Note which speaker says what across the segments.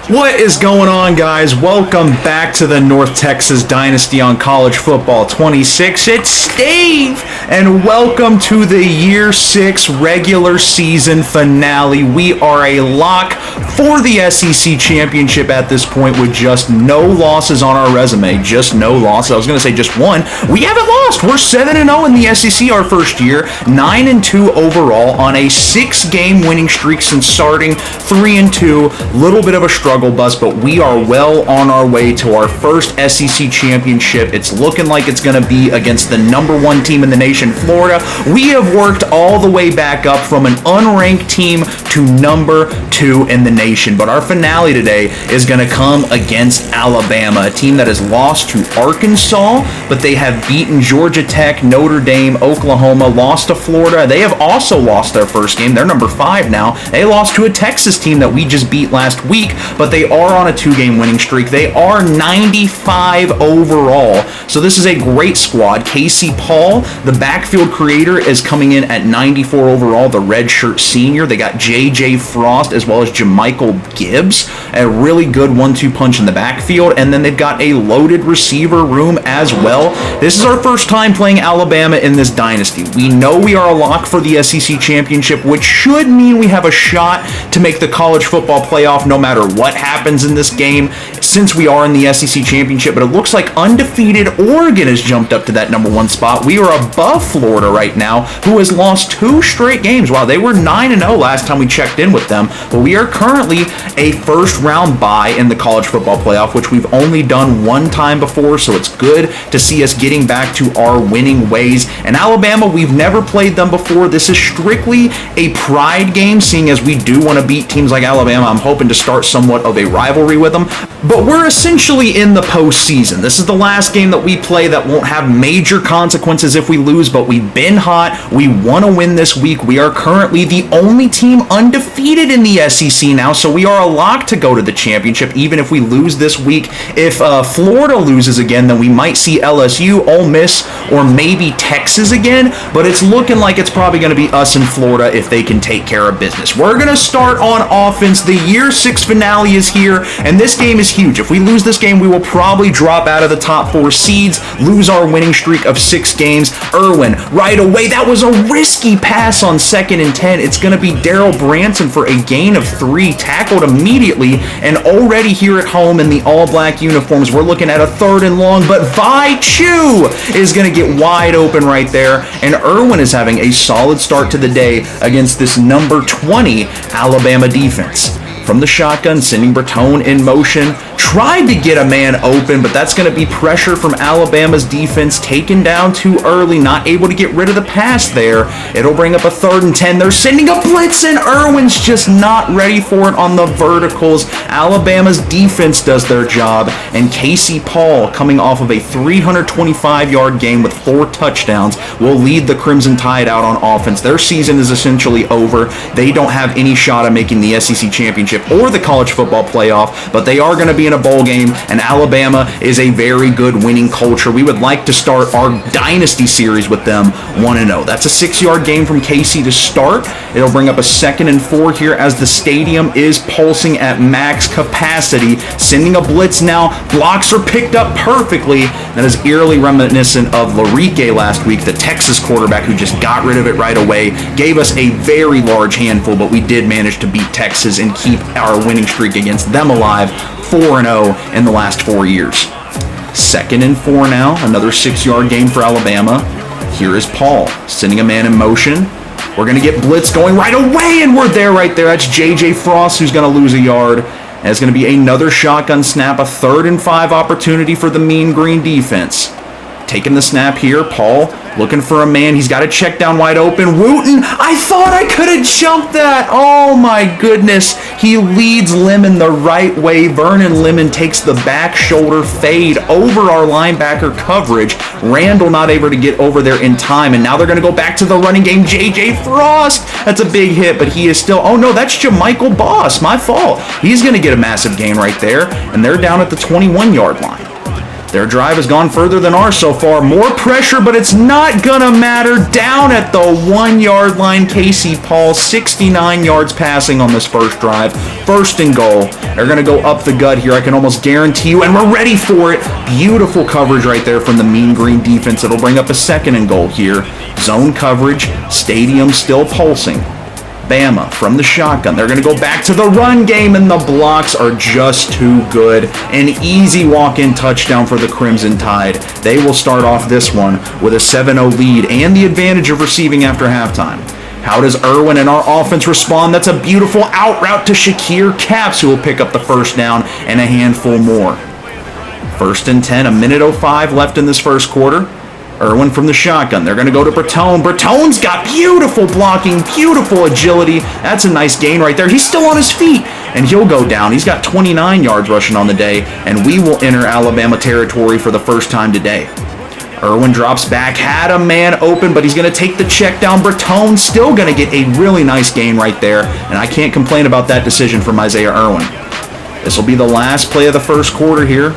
Speaker 1: What is going on, guys? Welcome back to the North Texas Dynasty on College Football 26. It's Steve, and welcome to the Year 6 regular season finale. We are a lock for the SEC Championship at this point with just no losses on our resume. Just no losses. I was going to say just one. We haven't lost. We're 7-0 in the SEC our first year, 9-2 overall on a 6-game winning streak since starting, 3-2. Little bit of a struggle bus, but we are well on our way to our first SEC championship. It's looking like it's going to be against the number 1 team in the nation, Florida. We have worked all the way back up from an unranked team to number 2 in the nation, but our finale today is going to come against Alabama, a team that has lost to Arkansas, but they have beaten Georgia Tech, Notre Dame, Oklahoma, lost to Florida. They have also lost their first game. They're number 5 now. They lost to a Texas team that we just beat last week, but they are on a 2-game winning streak. They are 95 overall. So this is a great squad. Casey Paul, the backfield creator, is coming in at 94 overall, the redshirt senior. They got J.J. Frost as well as Jamichael Gibbs, a really good 1-2 punch in the backfield. And then they've got a loaded receiver room as well. This is our first time playing Alabama in this dynasty. We know we are a lock for the SEC Championship, which should mean we have a shot to make the college football playoff no matter what happens in this game, since we are in the SEC Championship. But it looks like undefeated Oregon has jumped up to that number 1 spot. We are above Florida right now, who has lost 2 straight games. Wow, they were 9-0 last time we checked in with them, but we are currently a first round bye in the college football playoff, which we've only done 1 time before, so it's good to see us getting back to our winning ways. And Alabama, we've never played them before. This is strictly a pride game, seeing as we do want to beat teams like Alabama. I'm hoping to start somewhat of a rivalry with them, but we're essentially in the postseason. This is the last game that we play that won't have major consequences if we lose, but we've been hot. We want to win this week. We are currently the only team undefeated in the SEC now, so we are a lock to go to the championship even if we lose this week. If Florida loses again, then we might see LSU, Ole Miss, or maybe Texas again, but it's looking like it's probably going to be us in Florida if they can take care of business. We're going to start on offense. The Year 6 finale is here, and this game is huge. If we lose this game, we will probably drop out of the top 4 seeds, lose our winning streak of 6 games. Irwin, right away, that was a risky pass on 2nd and 10. It's going to be Daryl Branson for a gain of 3, tackled immediately, and already here at home in the all-black uniforms, we're looking at a 3rd and long, but Vi Chu is going to get wide open right there, and Irwin is having a solid start to the day against this number 20 Alabama defense. From the shotgun, sending Bertone in motion, tried to get a man open, but that's going to be pressure from Alabama's defense, taken down too early, not able to get rid of the pass there. It'll bring up a 3rd and 10. They're sending a blitz, and Irwin's just not ready for it on the verticals. Alabama's defense does their job, and Casey Paul, coming off of a 325-yard game with 4 touchdowns, will lead the Crimson Tide out on offense. Their season is essentially over. They don't have any shot at making the SEC Championship or the college football playoff, but they are going to be in a bowl game, and Alabama is a very good winning culture. We would like to start our dynasty series with them 1-0. That's a 6-yard game from Casey to start. It'll bring up a 2nd and 4 here as the stadium is pulsing at max capacity. Sending a blitz now. Blocks are picked up perfectly. That is eerily reminiscent of Larique last week, the Texas quarterback who just got rid of it right away. Gave us a very large handful, but we did manage to beat Texas and keep our winning streak against them alive, 4-0 in the last 4 years. 2nd and 4 now, another 6-yard game for Alabama. Here is Paul, sending a man in motion. We're going to get blitz going right away, and we're there right there. That's J.J. Frost who's going to lose a yard. And it's going to be another shotgun snap, a 3rd and 5 opportunity for the Mean Green defense. Taking the snap here, Paul looking for a man. He's got a check down wide open. Wooten, I thought I could have jumped that. Oh my goodness. He leads Lemon the right way. Vernon Lemon takes the back shoulder fade over our linebacker coverage. Randall not able to get over there in time, and now they're going to go back to the running game. J.J. Frost, that's a big hit, but he is still, oh no, that's Jamichael Boss, my fault. He's going to get a massive gain right there, and they're down at the 21-yard line. Their drive has gone further than ours so far. More pressure, but it's not gonna matter. Down at the 1-yard line, Casey Paul, 69 yards passing on this first drive. First and goal. They're gonna go up the gut here, I can almost guarantee you, and we're ready for it. Beautiful coverage right there from the Mean Green defense. It'll bring up a second and goal here. Zone coverage, stadium still pulsing. Bama from the shotgun. They're going to go back to the run game, and the blocks are just too good. An easy walk-in touchdown for the Crimson Tide. They will start off this one with a 7-0 lead and the advantage of receiving after halftime. How does Irwin and our offense respond? That's a beautiful out route to Shakir Caps, who will pick up the first down and a handful more. First and 10, a minute 05 left in this first quarter. Irwin from the shotgun. They're going to go to Breton. Breton's got beautiful blocking, beautiful agility. That's a nice gain right there. He's still on his feet, and he'll go down. He's got 29 yards rushing on the day, and we will enter Alabama territory for the first time today. Irwin drops back, had a man open, but he's going to take the check down. Breton's still going to get a really nice gain right there, and I can't complain about that decision from Isaiah Irwin. This will be the last play of the first quarter here.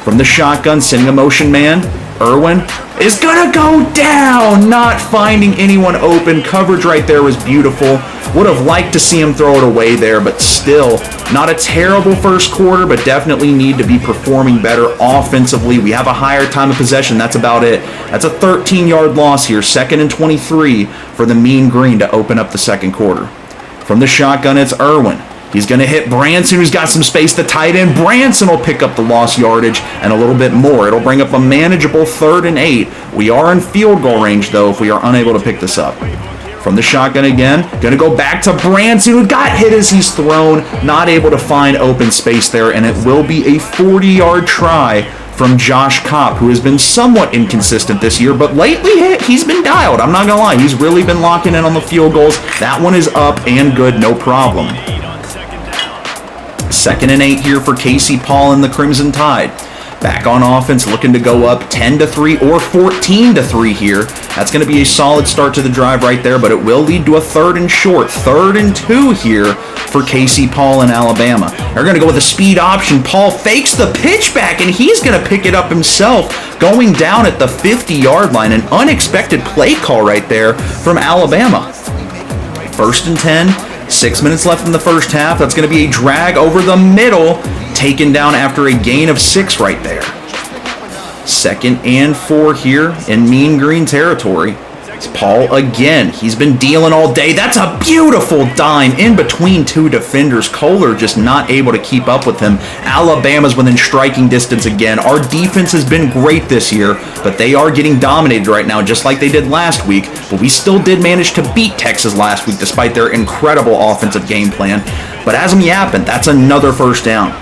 Speaker 1: From the shotgun, sending a motion man. Irwin is gonna go down, not finding anyone open. Coverage right there was beautiful. Would have liked to see him throw it away there, but still not a terrible first quarter, but definitely need to be performing better offensively. We have a higher time of possession. That's about it. That's a 13-yard loss here. 2nd and 23 for the Mean Green to open up the second quarter. From the shotgun, it's Irwin. He's going to hit Branson, who's got some space. The tight end, Branson, will pick up the lost yardage and a little bit more. It'll bring up a manageable 3rd and 8. We are in field goal range, though, if we are unable to pick this up. From the shotgun again, going to go back to Branson, who got hit as he's thrown. Not able to find open space there, and it will be a 40-yard try from Josh Kopp, who has been somewhat inconsistent this year, but lately he's been dialed. I'm not going to lie. He's really been locking in on the field goals. That one is up and good, no problem. 2nd and 8 here for Casey Paul and the Crimson Tide. Back on offense, looking to go up 10-3 or 14-3 here. That's going to be a solid start to the drive right there, but it will lead to a 3rd and short. 3rd and 2 here for Casey Paul and Alabama. They're going to go with a speed option. Paul fakes the pitch back, and he's going to pick it up himself, going down at the 50-yard line. An unexpected play call right there from Alabama. 1st and 10. 6 minutes left in the first half. That's going to be a drag over the middle, taken down after a gain of 6 right there. 2nd and 4 here in Mean Green territory. It's Paul again. He's been dealing all day. That's a beautiful dime in between two defenders. Kohler just not able to keep up with him. Alabama's within striking distance again. Our defense has been great this year, but they are getting dominated right now, just like they did last week. But we still did manage to beat Texas last week, despite their incredible offensive game plan. But as I'm yapping, that's another first down.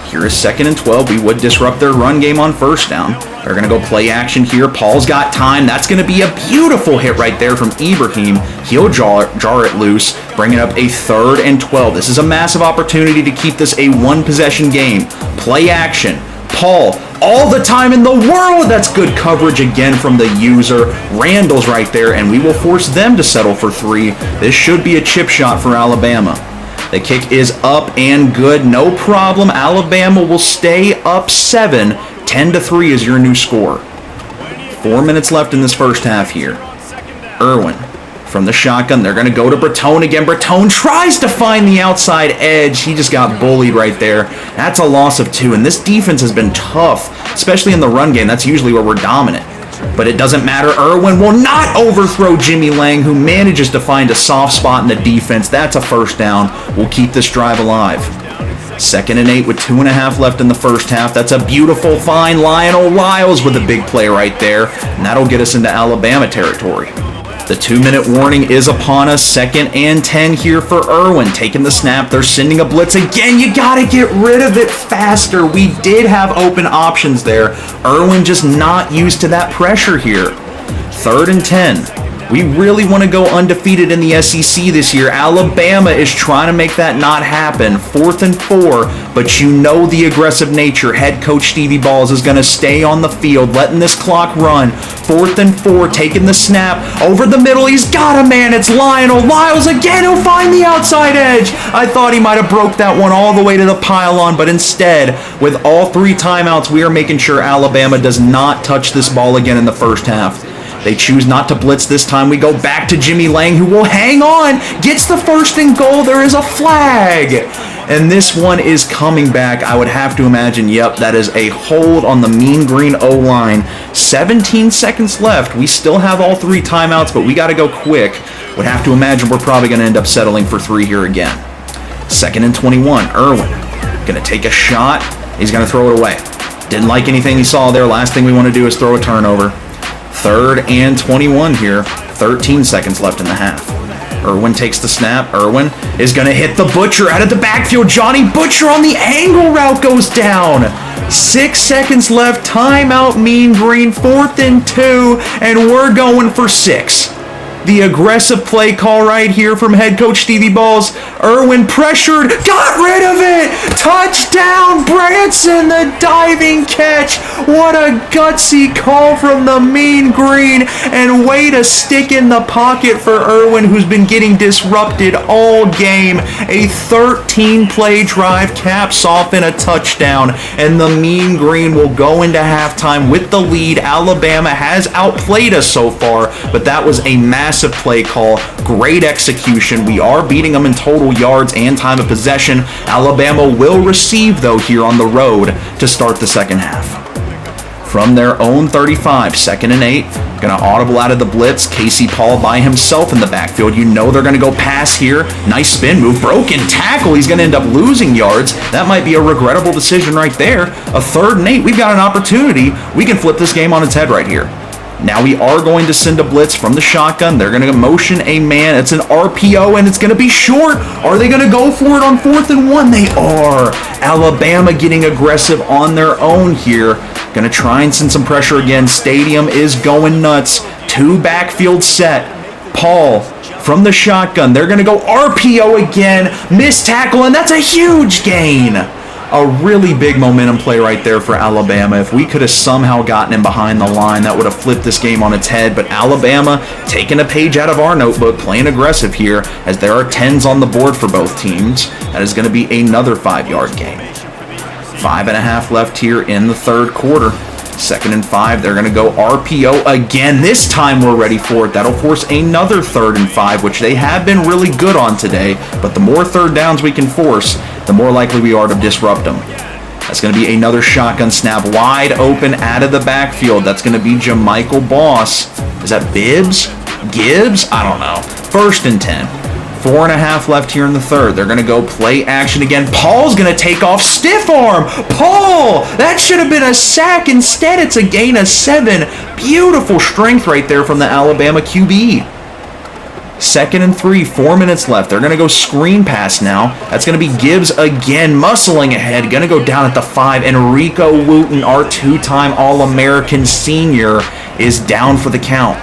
Speaker 1: Here is 2nd and 12. We would disrupt their run game on first down. They're going to go play action here. Paul's got time. That's going to be a beautiful hit right there from Ibrahim. He'll jar it loose, bringing up a 3rd and 12. This is a massive opportunity to keep this a one-possession game. Play action. Paul, all the time in the world. That's good coverage again from the user. Randall's right there, and we will force them to settle for 3. This should be a chip shot for Alabama. The kick is up and good, no problem. Alabama will stay up 7. 10-3 is your new score. 4 minutes left in this first half here. Irwin from the shotgun. They're going to go to Breton again. Breton tries to find the outside edge. He just got bullied right there. That's a loss of 2, and this defense has been tough, especially in the run game. That's usually where we're dominant. But it doesn't matter. Irwin will not overthrow Jimmy Lang, who manages to find a soft spot in the defense. That's a first down. We'll keep this drive alive. 2nd and 8 with 2.5 left in the first half. That's a beautiful find. Lionel Lyles with a big play right there, and that'll get us into Alabama territory. The 2-minute warning is upon us. 2nd and 10 here for Irwin. Taking the snap. They're sending a blitz again. You got to get rid of it faster. We did have open options there. Irwin just not used to that pressure here. 3rd and 10. We really want to go undefeated in the SEC this year. Alabama is trying to make that not happen. 4th and 4, but you know the aggressive nature. Head coach Stevie Balls is going to stay on the field, letting this clock run. 4th and 4, taking the snap. Over the middle, he's got a man. It's Lionel Lyles again. He'll find the outside edge. I thought he might have broke that one all the way to the pylon, but instead, with all 3 timeouts, we are making sure Alabama does not touch this ball again in the first half. They choose not to blitz this time. We go back to Jimmy Lang, who will hang on, gets the 1st and goal. There is a flag. And this one is coming back. I would have to imagine, yep, that is a hold on the Mean Green O-line. 17 seconds left. We still have all 3 timeouts, but we got to go quick. Would have to imagine we're probably going to end up settling for 3 here again. 2nd and 21. Irwin going to take a shot. He's going to throw it away. Didn't like anything he saw there. Last thing we want to do is throw a turnover. 3rd and 21 here. 13 seconds left in the half. Irwin takes the snap. Irwin is going to hit the Butcher out of the backfield. Johnny Butcher on the angle route goes down. 6 seconds left. Timeout, Mean Green. 4th and 2, and we're going for 6. The aggressive play call right here from head coach Stevie Balls. Irwin pressured, got rid of it. Touchdown, Branson, the diving catch. What a gutsy call from the Mean Green, and way to stick in the pocket for Irwin, who's been getting disrupted all game. A 13-play drive caps off in a touchdown, and the Mean Green will go into halftime with the lead. Alabama has outplayed us so far, but that was a massive play call. Great execution. We are beating them in total yards and time of possession. Alabama will receive, though, here on the road to start the second half. From their own 35, 2nd and 8. Going to audible out of the blitz. Casey Paul by himself in the backfield. You know they're going to go pass here. Nice spin move. Broken tackle. He's going to end up losing yards. That might be a regrettable decision right there. A 3rd and 8. We've got an opportunity. We can flip this game on its head right here. Now we are going to send a blitz from the shotgun. They're going to motion a man. It's an RPO, and it's going to be short. Are they going to go for it on 4th and 1? They are. Alabama getting aggressive on their own here. Going to try and send some pressure again. Stadium is going nuts. 2 backfield set. Paul from the shotgun. They're going to go RPO again. Missed tackle, and that's a huge gain. A really big momentum play right there for Alabama. If we could have somehow gotten him behind the line, that would have flipped this game on its head. But Alabama taking a page out of our notebook, playing aggressive here, as there are 10s on the board for both teams. That is going to be another 5-yard gain. 5.5 left here in the 3rd quarter. 2nd and 5, they're going to go RPO again. This time we're ready for it. That'll force another 3rd and 5, which they have been really good on today. But the more 3rd downs we can force, the more likely we are to disrupt them. That's going to be another shotgun snap. Wide open out of the backfield. That's going to be Jamichael Boss. Is that Bibbs? Gibbs? I don't know. 1st and 10. 4.5 left here in the 3rd. They're going to go play action again. Paul's going to take off. Stiff arm. Paul! That should have been a sack. Instead, it's a gain of 7. Beautiful strength right there from the Alabama QB. 2nd and 3. 4 minutes left. They're going to go screen pass now. That's going to be Gibbs again. Muscling ahead. Going to go down at the 5. Enrico Wooten, our 2-time All-American senior, is down for the count.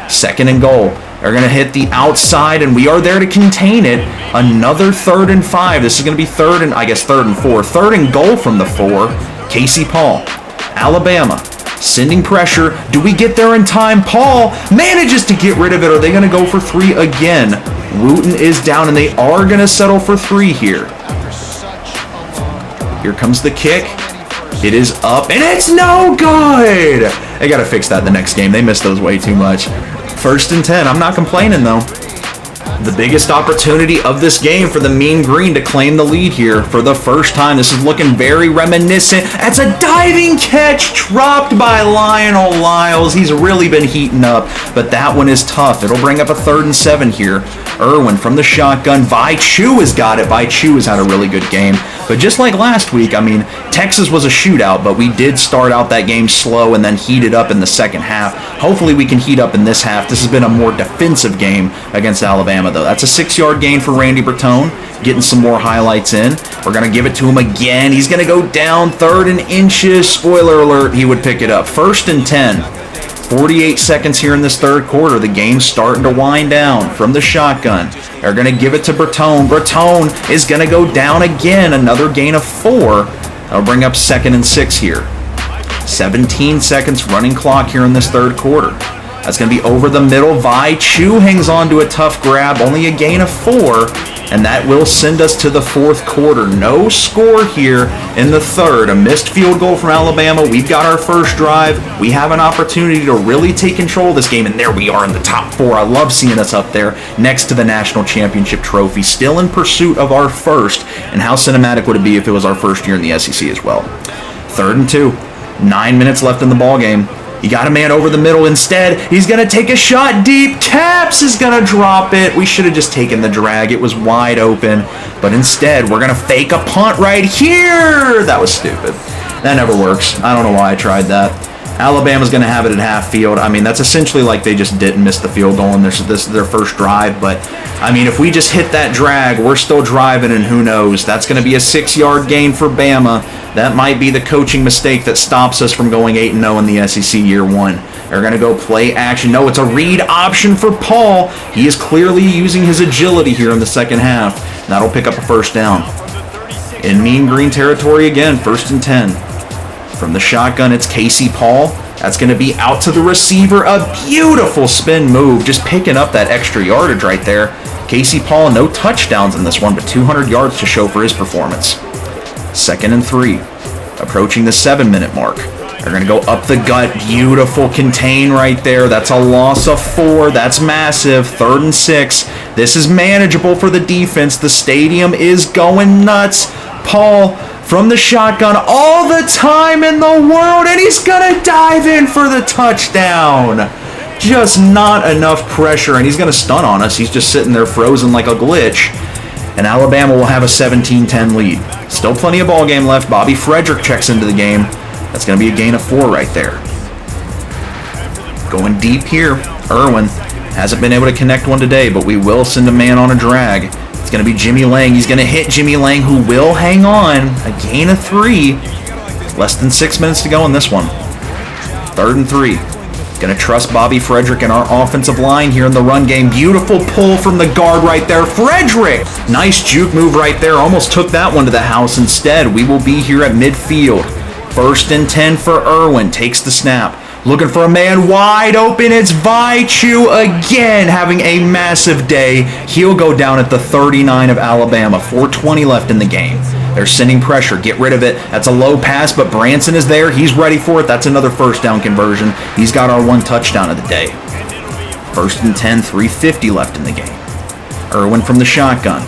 Speaker 1: 2nd and goal. They're going to hit the outside, and we are there to contain it. Another 3rd and 5. This is going to be 3rd and 4. 3rd and goal from the 4. Casey Paul. Alabama sending pressure. Do we get there in time? Paul manages to get rid of it. Are they going to go for 3 again? Wooten is down, and they are going to settle for 3 here. Here comes the kick. It is up, and it's no good. They got to fix that the next game. They missed those way too much. 1st and 10. I'm not complaining, though. The biggest opportunity of this game for the Mean Green to claim the lead here for the first time. This is looking very reminiscent. That's a diving catch dropped by Lionel Lyles. He's really been heating up, but that one is tough. It'll bring up a 3rd and 7 here. Irwin from the shotgun. Vi Chu has got it. Vi Chu has had a really good game. But just like last week, I mean, Texas was a shootout, but we did start out that game slow and then heat it up in the second half. Hopefully we can heat up in this half. This has been a more defensive game against Alabama, though. That's a 6-yard gain for Randy Bertone, getting some more highlights in. We're going to give it to him again. He's going to go down 3rd and inches. Spoiler alert, he would pick it up. 1st and 10. 48 seconds here in this third quarter. The game's starting to wind down from the shotgun. They're going to give it to Bertone. Bertone is going to go down again. Another gain of 4. That'll bring up 2nd and 6 here. 17 seconds running clock here in this third quarter. That's going to be over the middle. Vi Chu hangs on to a tough grab. Only a gain of 4. And that will send us to the fourth quarter. No score here in the third. A missed field goal from Alabama. We've got our first drive. We have an opportunity to really take control of this game. And there we are in the top 4. I love seeing us up there next to the national championship trophy. Still in pursuit of our first. And how cinematic would it be if it was our first year in the SEC as well? 3rd and 2. 9 minutes left in the ball game. You got a man over the middle instead. He's going to take a shot deep. Caps is going to drop it. We should have just taken the drag. It was wide open. But instead, we're going to fake a punt right here. That was stupid. That never works. I don't know why I tried that. Alabama's going to have it at half field. I mean, that's essentially like they just didn't miss the field goal and this is their first drive. But, I mean, if we just hit that drag, we're still driving and who knows. That's going to be a 6-yard gain for Bama. That might be the coaching mistake that stops us from going 8-0 in the SEC year 1. They're going to go play action. No, it's a read option for Paul. He is clearly using his agility here in the second half. That'll pick up a first down. In mean green territory again, 1st and 10. From the shotgun, it's Casey Paul. That's going to be out to the receiver. A beautiful spin move, just picking up that extra yardage right there. Casey Paul, no touchdowns in this one, but 200 yards to show for his performance. 2nd and 3. Approaching the 7-minute mark. They're going to go up the gut. Beautiful contain right there. That's a loss of 4. That's massive. 3rd and 6. This is manageable for the defense. The stadium is going nuts. Paul from the shotgun all the time in the world, and he's going to dive in for the touchdown. Just not enough pressure, and he's going to stun on us. He's just sitting there frozen like a glitch, and Alabama will have a 17-10 lead. Still plenty of ball game left. Bobby Frederick checks into the game. That's going to be a gain of 4 right there. Going deep here. Irwin hasn't been able to connect one today, but we will send a man on a drag. It's going to be Jimmy Lang. He's going to hit Jimmy Lang, who will hang on. A gain of 3. Less than 6 minutes to go in this one. 3rd and 3. Going to trust Bobby Frederick and our offensive line here in the run game. Beautiful pull from the guard right there. Frederick! Nice juke move right there. Almost took that one to the house. Instead, we will be here at midfield. 1st and 10 for Irwin. Takes the snap. Looking for a man wide open. It's Vi Chu again having a massive day. He'll go down at the 39 of Alabama. 4:20 left in the game. They're sending pressure. Get rid of it. That's a low pass, but Branson is there. He's ready for it. That's another first down conversion. He's got our 1 touchdown of the day. 1st and 10, 3:50 left in the game. Irwin from the shotgun.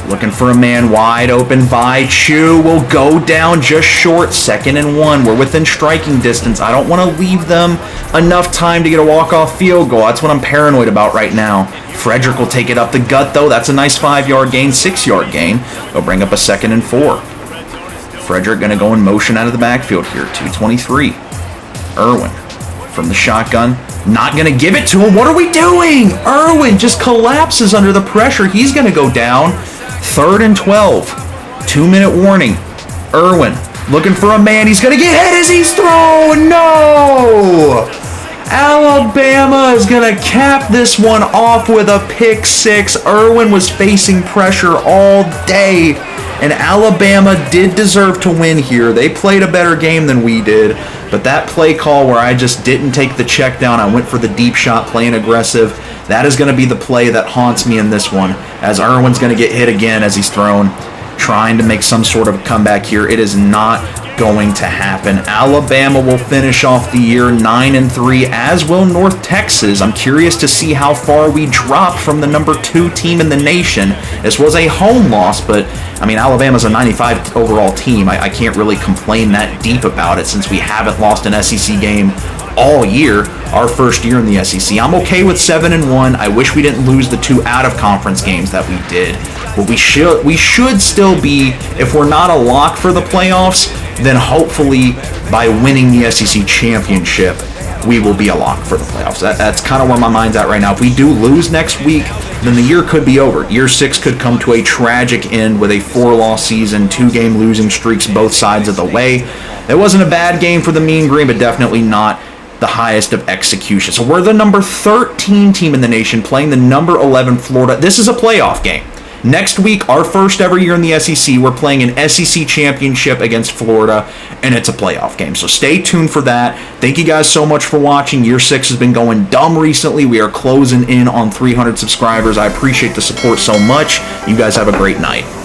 Speaker 1: Looking for a man wide open. Vi Chu will go down just short. 2nd and 1. We're within striking distance. I don't want to leave them enough time to get a walk-off field goal. That's what I'm paranoid about right now. Frederick will take it up the gut, though. That's a nice 5-yard gain, 6-yard gain. They'll bring up a 2nd and 4. Frederick going to go in motion out of the backfield here. 2:23. Irwin from the shotgun. Not going to give it to him. What are we doing? Irwin just collapses under the pressure. He's going to go down. 3rd and 12. 2-minute warning. Irwin looking for a man. He's going to get hit as he's thrown. No! Alabama is going to cap this one off with a pick 6. Irwin was facing pressure all day, and Alabama did deserve to win here. They played a better game than we did, but that play call where I just didn't take the check down, I went for the deep shot, playing aggressive, that is going to be the play that haunts me in this one, as Irwin's going to get hit again as he's thrown, trying to make some sort of a comeback here. It is not going to happen. Alabama will finish off the year 9-3, as will North Texas. I'm curious to see how far we drop from the number 2 team in the nation. This was a home loss, but I mean, Alabama's a 95 overall team. I can't really complain that deep about it since we haven't lost an SEC game all year, our first year in the SEC. I'm okay with 7-1. I wish we didn't lose the 2 out-of-conference games that we did. But we should still be, if we're not a lock for the playoffs, then hopefully by winning the SEC championship, we will be a lock for the playoffs. That's kind of where my mind's at right now. If we do lose next week, then the year could be over. Year 6 could come to a tragic end with a 4-loss season, 2-game losing streaks both sides of the way. It wasn't a bad game for the Mean Green, but definitely not the highest of execution. So we're the number 13 team in the nation playing the number 11 Florida. This is a playoff game. Next week, our first ever year in the SEC, we're playing an SEC championship against Florida, and it's a playoff game. So stay tuned for that. Thank you guys so much for watching. Year 6 has been going dumb recently. We are closing in on 300 subscribers. I appreciate the support so much. You guys have a great night.